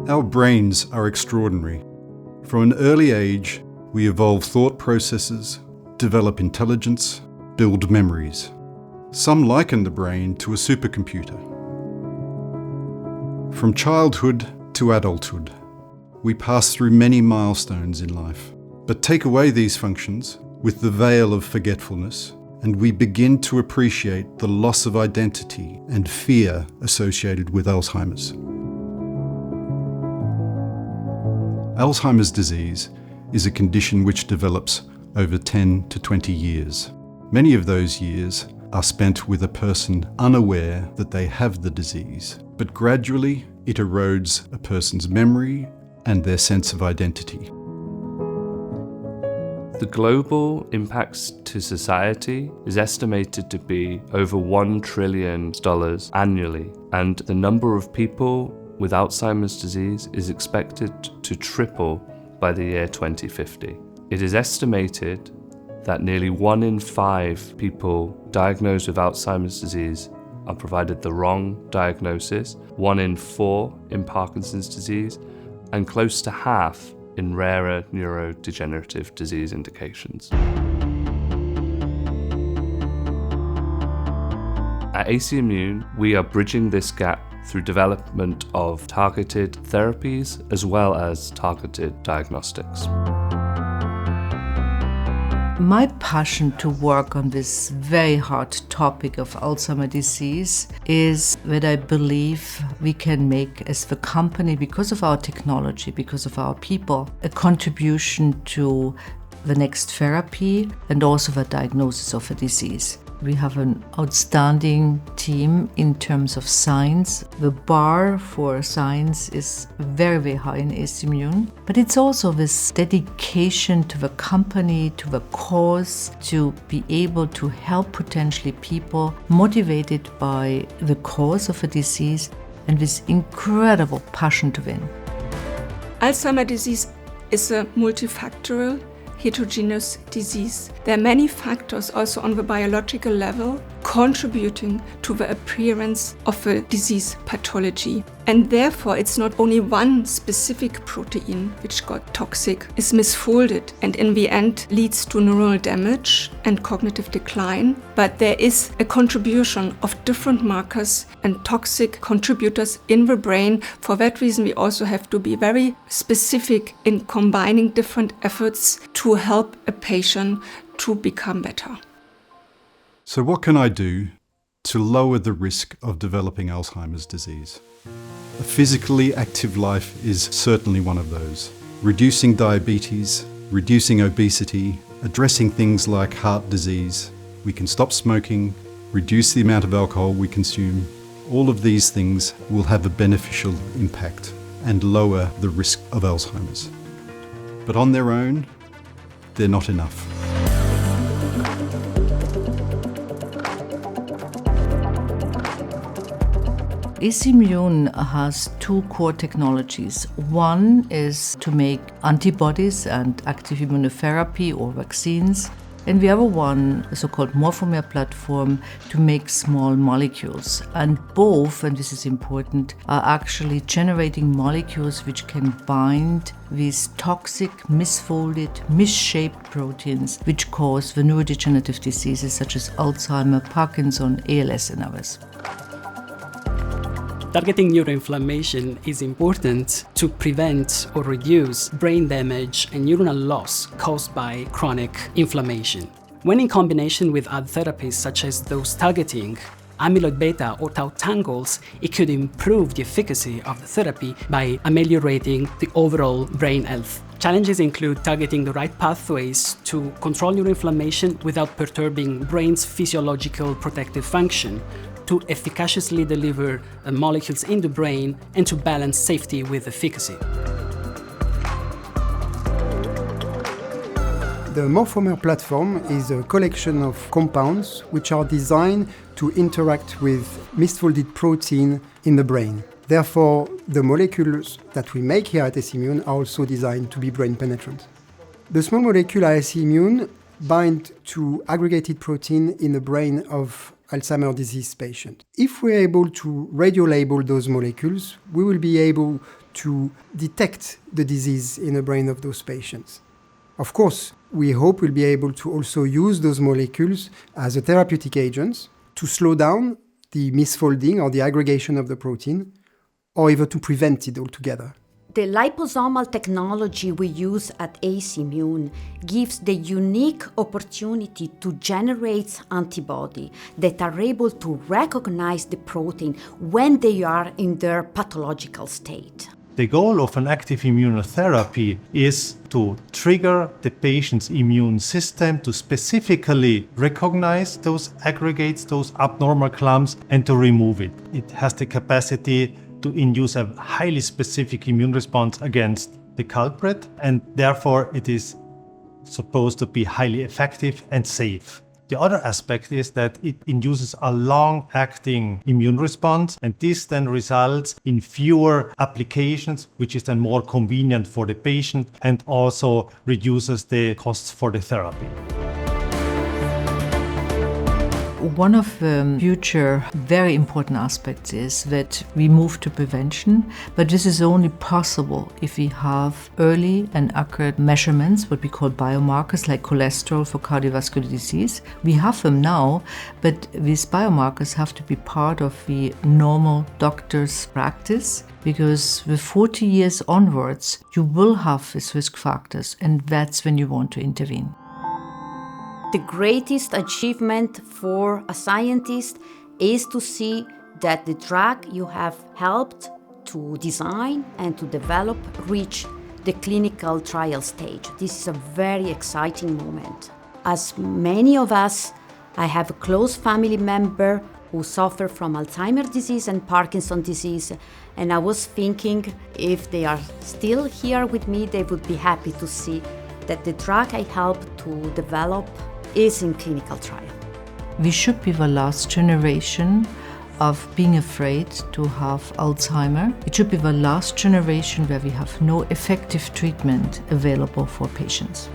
Our brains are extraordinary. From an early age, we evolve thought processes, develop intelligence, build memories. Some liken the brain to a supercomputer. From childhood to adulthood, we pass through many milestones in life. But take away these functions with the veil of forgetfulness, and we begin to appreciate the loss of identity and fear associated with Alzheimer's. Alzheimer's disease is a condition which develops over 10 to 20 years. Many of those years are spent with a person unaware that they have the disease, but gradually it erodes a person's memory and their sense of identity. The global impacts to society is estimated to be over $1 trillion annually, and the number of people with Alzheimer's disease is expected to triple by the year 2050. It is estimated that nearly 1 in 5 people diagnosed with Alzheimer's disease are provided the wrong diagnosis, 1 in 4 in Parkinson's disease, and close to half in rarer neurodegenerative disease indications. At AC Immune, we are bridging this gap through development of targeted therapies as well as targeted diagnostics. My passion to work on this very hard topic of Alzheimer's disease is that I believe we can make, as the company, because of our technology, because of our people, a contribution to the next therapy and also the diagnosis of a disease. We have an outstanding team in terms of science. The bar for science is very, very high in AC Immune, but it's also this dedication to the company, to the cause, to be able to help potentially people motivated by the cause of a disease and this incredible passion to win. Alzheimer's disease is a multifactorial heterogeneous disease. There are many factors also on the biological level contributing to the appearance of a disease pathology. And therefore, it's not only one specific protein which got toxic, is misfolded and in the end leads to neuronal damage and cognitive decline, but there is a contribution of different markers and toxic contributors in the brain. For that reason, we also have to be very specific in combining different efforts to help a patient to become better. So what can I do to lower the risk of developing Alzheimer's disease? A physically active life is certainly one of those. Reducing diabetes, reducing obesity, addressing things like heart disease. We can stop smoking, reduce the amount of alcohol we consume. All of these things will have a beneficial impact and lower the risk of Alzheimer's. But on their own, they're not enough. AC Immune has 2 core technologies. One is to make antibodies and active immunotherapy or vaccines. And the other one, a so-called Morphomer platform, to make small molecules. And both, and this is important, are actually generating molecules which can bind these toxic, misfolded, misshaped proteins which cause the neurodegenerative diseases such as Alzheimer, Parkinson, ALS, and others. Targeting neuroinflammation is important to prevent or reduce brain damage and neuronal loss caused by chronic inflammation. When in combination with other therapies such as those targeting amyloid beta or tau tangles, it could improve the efficacy of the therapy by ameliorating the overall brain health. Challenges include targeting the right pathways to control neuroinflammation without perturbing brain's physiological protective function, to efficaciously deliver molecules in the brain, and to balance safety with efficacy. The Morphomer platform is a collection of compounds which are designed to interact with misfolded protein in the brain. Therefore, the molecules that we make here at AC Immune are also designed to be brain penetrant. The small molecule at AC Immune bind to aggregated protein in the brain of Alzheimer's disease patient. If we're able to radiolabel those molecules, we will be able to detect the disease in the brain of those patients. Of course, we hope we'll be able to also use those molecules as a therapeutic agents to slow down the misfolding or the aggregation of the protein, or even to prevent it altogether. The liposomal technology we use at AC Immune gives the unique opportunity to generate antibodies that are able to recognize the protein when they are in their pathological state. The goal of an active immunotherapy is to trigger the patient's immune system to specifically recognize those aggregates, those abnormal clumps, and to remove it. It has the capacity to induce a highly specific immune response against the culprit, and therefore it is supposed to be highly effective and safe. The other aspect is that it induces a long-acting immune response, and this then results in fewer applications, which is then more convenient for the patient and also reduces the costs for the therapy. One of the future very important aspects is that we move to prevention, but this is only possible if we have early and accurate measurements, what we call biomarkers, like cholesterol for cardiovascular disease. We have them now, but these biomarkers have to be part of the normal doctor's practice, because with 40 years onwards, you will have these risk factors, and that's when you want to intervene. The greatest achievement for a scientist is to see that the drug you have helped to design and to develop reach the clinical trial stage. This is a very exciting moment. As many of us, I have a close family member who suffer from Alzheimer's disease and Parkinson disease, and I was thinking if they are still here with me, they would be happy to see that the drug I helped to develop is in clinical trial. We should be the last generation of being afraid to have Alzheimer. It should be the last generation where we have no effective treatment available for patients.